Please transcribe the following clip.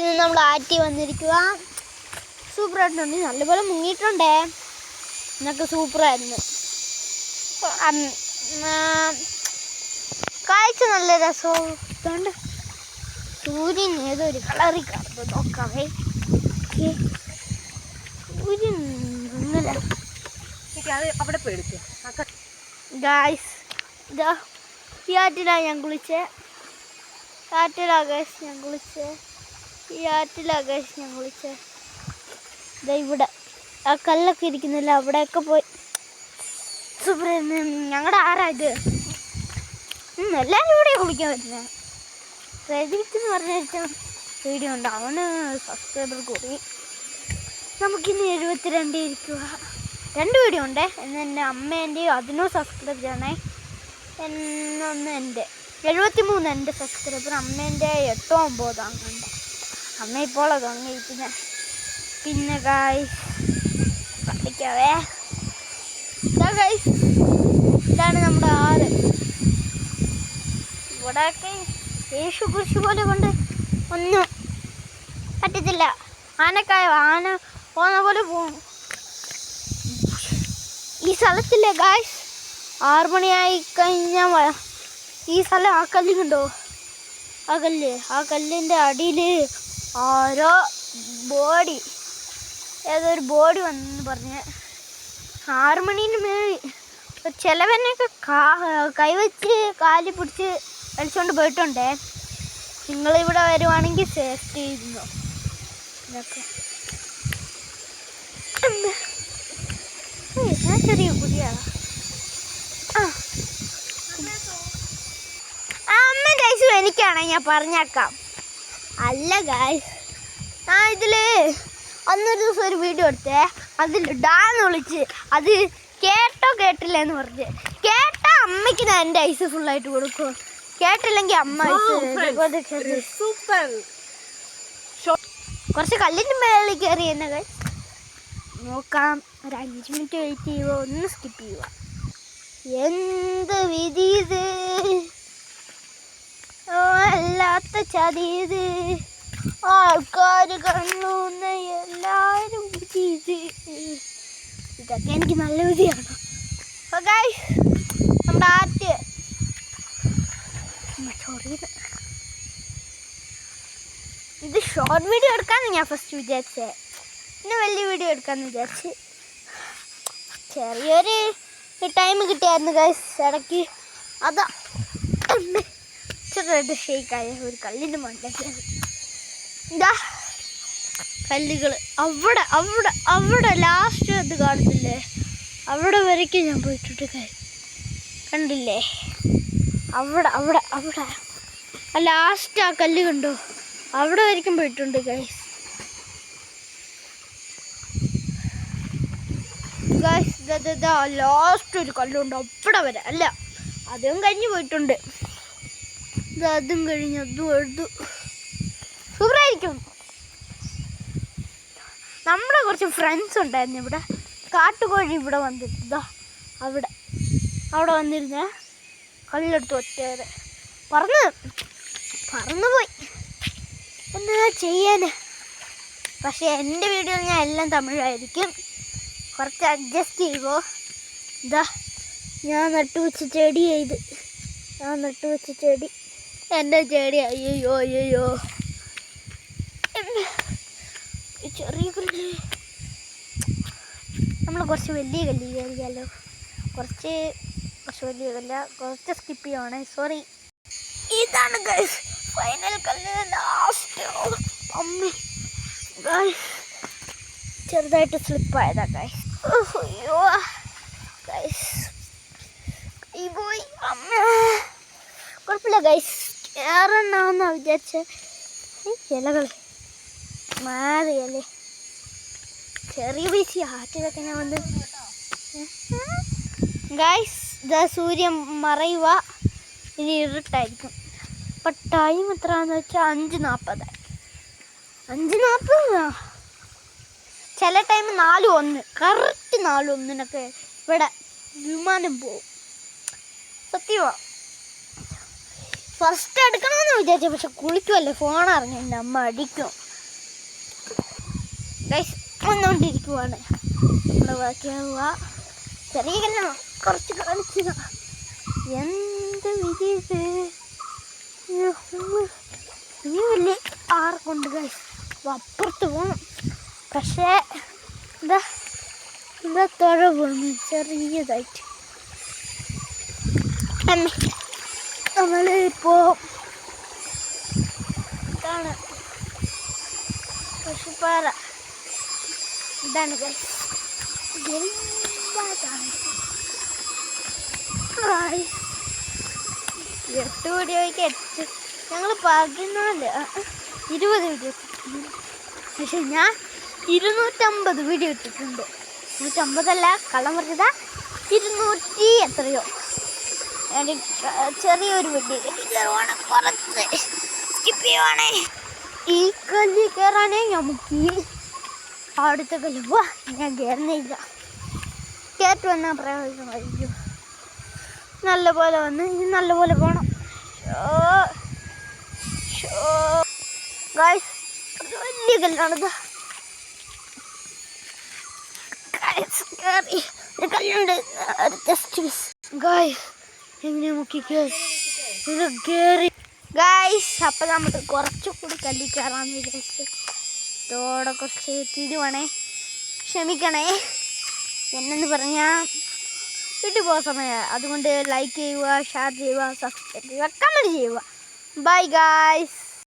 ഇന്ന് നമ്മൾ ആറ്റി വന്നിരിക്കുക. സൂപ്പറായിട്ടുണ്ട്, നല്ലപോലെ മുങ്ങിയിട്ടുണ്ടേ. എന്നൊക്കെ സൂപ്പറായിരുന്നു. കാഴ്ച നല്ല രസവും. ഇതുകൊണ്ട് സൂര്യൻ ഏതൊരു കളറിൽ കാണുമ്പോൾ നോക്കാവേ. സൂര്യൻ അവിടെ പേടിച്ചു ഗായ്സ്. ഇതാ ഈ ആറ്റിലാണ് ഞാൻ കുളിച്ചേ. ആറ്റിലാകാശ് ഞാൻ കുളിച്ചേ. ഈ ആറ്റിലാകാശ് ഞാൻ കുളിച്ചേ. ഇതാ ഇവിടെ ആ കല്ലൊക്കെ ഇരിക്കുന്നില്ല, അവിടെയൊക്കെ പോയി സൂപ്പർ. ഞങ്ങളുടെ ആരാ ഇത്? എല്ലാവരും ഇവിടെ കുളിക്കാൻ പറ്റുന്നത്. പ്രദീപ് എന്ന് പറഞ്ഞ വീഡിയോ ഉണ്ട്, അവന് സബ്സ്ക്രൈബർ കൂടി. നമുക്കിന്ന് 72 ഇരിക്കുക. 2 വീഡിയോ ഉണ്ട്. എൻ്റെ അമ്മേൻ്റെയും അതിനും സബ്സ്ക്രൈബ് ചെയ്യണേ. എന്നൊന്ന് എൻ്റെ 73 എൻ്റെ സബ്സ്ക്രൈബർ, അമ്മേൻ്റെ 8 9 അങ്ങുണ്ട്. അമ്മ ഇപ്പോൾ തുടങ്ങിയിരിക്കുന്നത്. പിന്നെ ഗായ്സ് കളിക്കാവേ. ഗായ്സ് ഇതാണ് നമ്മുടെ ആറ്. ഇവിടെയൊക്കെ യേശു കുരിശ് പോലെ കൊണ്ട് ഒന്നും പറ്റത്തില്ല. ആന പോകുന്ന പോലെ പോകും. ഈ സ്ഥലത്തില്ലേ ഗായ്സ്, 6 മണിയായി കഴിഞ്ഞാൽ ഈ സ്ഥലം ആ കല്ലുണ്ടോ, ആ കല്ലിൻ്റെ അടിയിൽ ഓരോ ബോഡി, ഏതൊരു ബോഡി വന്നെന്ന് പറഞ്ഞ് 6 മണീന് മേൽ ചിലവനൊക്കെ കൈവച്ച് കാലി പിടിച്ച് വലിച്ചുകൊണ്ട് പോയിട്ടുണ്ടേ. നിങ്ങളിവിടെ വരുവാണെങ്കിൽ സേഫ്റ്റി ഇരുന്നോ. ഇതൊക്കെ ഞാൻ ചെറിയ പുതിയ അമ്മേൻ്റെ ഐസ് എനിക്കാണെങ്കിൽ ഞാൻ പറഞ്ഞേക്കാം. അല്ല ഗായ്സ്, ഞാൻ ഇതിൽ അന്നൊരു ദിവസം ഒരു വീഡിയോ എടുത്തേ. അതിൽ ഡാന്ന് വിളിച്ച് അത് കേട്ടില്ല എന്ന് പറഞ്ഞ്. കേട്ടാ അമ്മയ്ക്ക് ഞാൻ എൻ്റെ ഐസ് ഫുള്ളായിട്ട് കൊടുക്കും. കേട്ടില്ലെങ്കിൽ അമ്മ സൂപ്പർ. കുറച്ച് കല്ലിൻ്റെ മേളിൽ കയറി എന്നെ ഗൈസ് നോക്കാം. ഒരു 5 മിനിറ്റ് വെയിറ്റ് ചെയ്യുക, ഒന്ന് സ്കിപ്പ് ചെയ്യുക. എന്ത് വിധി ഇത്, അല്ലാത്ത ചതി ഇത്, ആൾക്കാർ കണ്ണൂന്ന എല്ലാവരും വിധി ഇത്. ഇതൊക്കെ എനിക്ക് നല്ല വിധിയാണ്. അപ്പോൾ ഗൈസ് നമ്മുടെ ആറ്റ് ഇത് ഷോർട്ട് വീഡിയോ എടുക്കാമെന്ന് ഞാൻ ഫസ്റ്റ് വിചാരിച്ചേ. പിന്നെ വലിയ വീഡിയോ എടുക്കാമെന്ന് വിചാരിച്ച് ചെറിയൊരു ടൈം കിട്ടിയായിരുന്നു ഗൈസ് ഇടയ്ക്ക്. അതാ ചെറുതായിട്ട് ഷേക്കായ ഒരു കല്ലിൻ്റെ മണ്ടയ്ക്ക്. ഇതാ കല്ലുകൾ അവിടെ അവിടെ അവിടെ ലാസ്റ്റ് അത് കാണുന്നില്ലേ, അവിടെ വരയ്ക്കും ഞാൻ പോയിട്ടുണ്ട് ഗൈസ്. കണ്ടില്ലേ അവിടെ അവിടെ അവിടെ ആ ലാസ്റ്റ് ആ കല്ല് കണ്ടോ, അവിടെ വരയ്ക്കും പോയിട്ടുണ്ട് ഗൈസ്. ലാസ്റ്റ് ഒരു കല്ലുണ്ട് അവിടെ വരെ. അല്ല അതും കഴിഞ്ഞ് പോയിട്ടുണ്ട്. അതും കഴിഞ്ഞ് അതും എഴുതു സൂപ്പറായിരിക്കും. നമ്മുടെ കുറച്ച് ഫ്രണ്ട്സ് ഉണ്ടായിരുന്നു ഇവിടെ. കാട്ടുകോഴി ഇവിടെ വന്നിരുന്നു. അവിടെ വന്നിരുന്നേ. കല്ലെടുത്ത് ഒറ്റവരെ പറന്നുപോയി. എന്താ ചെയ്യാൻ? പക്ഷേ എൻ്റെ വീഡിയോ ഞാൻ എല്ലാം തമിഴായിരിക്കും, കുറച്ച് അഡ്ജസ്റ്റ് ചെയ്യുമോ. ഇതാ ഞാൻ നട്ടുവെച്ച ചെടി ചെയ്ത്, എൻ്റെ ചെടി അയ്യോ അയ്യോ ചെറിയ കല്ല്. നമ്മൾ കുറച്ച് വലിയ കല്ല് കയറിയാലോ. കുറച്ച് വലിയ കല്ല, കുറച്ച് സ്കിപ്പ് ചെയ്യുവാണേ, സോറി. ഇതാണ് ഗൈസ് ഫൈനൽ കല്ല്, ലാസ്റ്റ്. അമ്മേ ഗൈസ് ചെറുതായിട്ട് സ്ലിപ്പായതാ ഗൈസ്. അയ്യോ ഗൈസ് കൈ പോയി. അമ്മ കുഴപ്പമില്ല ഗൈസ്, കയറണമെന്നാ വിചാരിച്ച ഇലകൾ മാറിയല്ലേ. ചെറിയ പൈസ ആറ്റിലൊക്കെ ഞാൻ വന്ന് ഗൈസ്. ഇതാ സൂര്യൻ മറയുക, ഇനി ഇരുട്ടായിരിക്കും. അപ്പം ടൈം എത്രയാണെന്ന് വെച്ചാൽ 5:40. 5:40 ചില ടൈം 4:01, കറക്റ്റ് 4:01 ഇവിടെ വിമാനം പോവും. സത്യമാ ഫസ്റ്റ് എടുക്കണമെന്ന് വിചാരിച്ചു, പക്ഷെ കുളിക്കുമല്ലേ, ഫോൺ അറിഞ്ഞു എൻ്റെ അമ്മ അടിക്കും. ഗൈസ് വന്നുകൊണ്ടിരിക്കുവാണ്. നമ്മുടെ ബാക്കിയാവുക ചെറിയ കല്ലാണ്, കുറച്ച് കാണിച്ചതാ. എന്ത് വിധി ഇനി വലിയ ആർക്കുണ്ട് ഗൈസ്, അപ്പുറത്ത് പോകണം. പക്ഷേ എന്താ തുഴ പോകുന്നു ചെറിയതായിട്ട്. നമ്മളിപ്പോ ഇതാണ് പശുപ്പാറ. ഇതാണ് ഗൈസ് എട്ട് വീഡിയോയ്ക്ക് 8 ഞങ്ങൾ 20 വീഡിയോ, പക്ഷെ ഞാൻ 250 വീഡിയോ ഇട്ടിട്ടുണ്ട്. 150 കള്ളം പറഞ്ഞതാ, 200 എത്രയോ. ചെറിയൊരു വീഡിയോ കുറച്ച് സ്കിപ്പ് ചെയ്യുവാണേ. ഈ കല്ലിൽ കയറാനേ നമുക്ക് അവിടുത്തെ കല്ല് പോവാ. ഞാൻ കയറുന്നില്ല, കയറ്റ് വന്നാൽ പ്രയോജനമായിരിക്കും. നല്ലപോലെ വന്ന് ഇനി നല്ലപോലെ പോകണം. ഗായ്സ് വലിയ കല്ലാണിത്. കല്ലുണ്ട് ജസ്റ്റ് മിസ്. ഗായ്സ് എങ്ങനെ മുക്കി കയറി ഗായ്സ്. അപ്പം നമ്മൾ കുറച്ചുകൂടി കല്ലിൽ കയറാമെന്ന് വിചാരിച്ചു. ഇതോടെ കുറച്ച് തിരുവണേ, ക്ഷമിക്കണേ. എന്നെന്ന് പറഞ്ഞാൽ വീട്ടിൽ പോകുന്ന സമയമാണ്. അതുകൊണ്ട് ലൈക്ക് ചെയ്യുക, ഷെയർ ചെയ്യുക, സബ്സ്ക്രൈബ് ചെയ്യുക, കമൻറ്റ് ചെയ്യുക. Bye guys.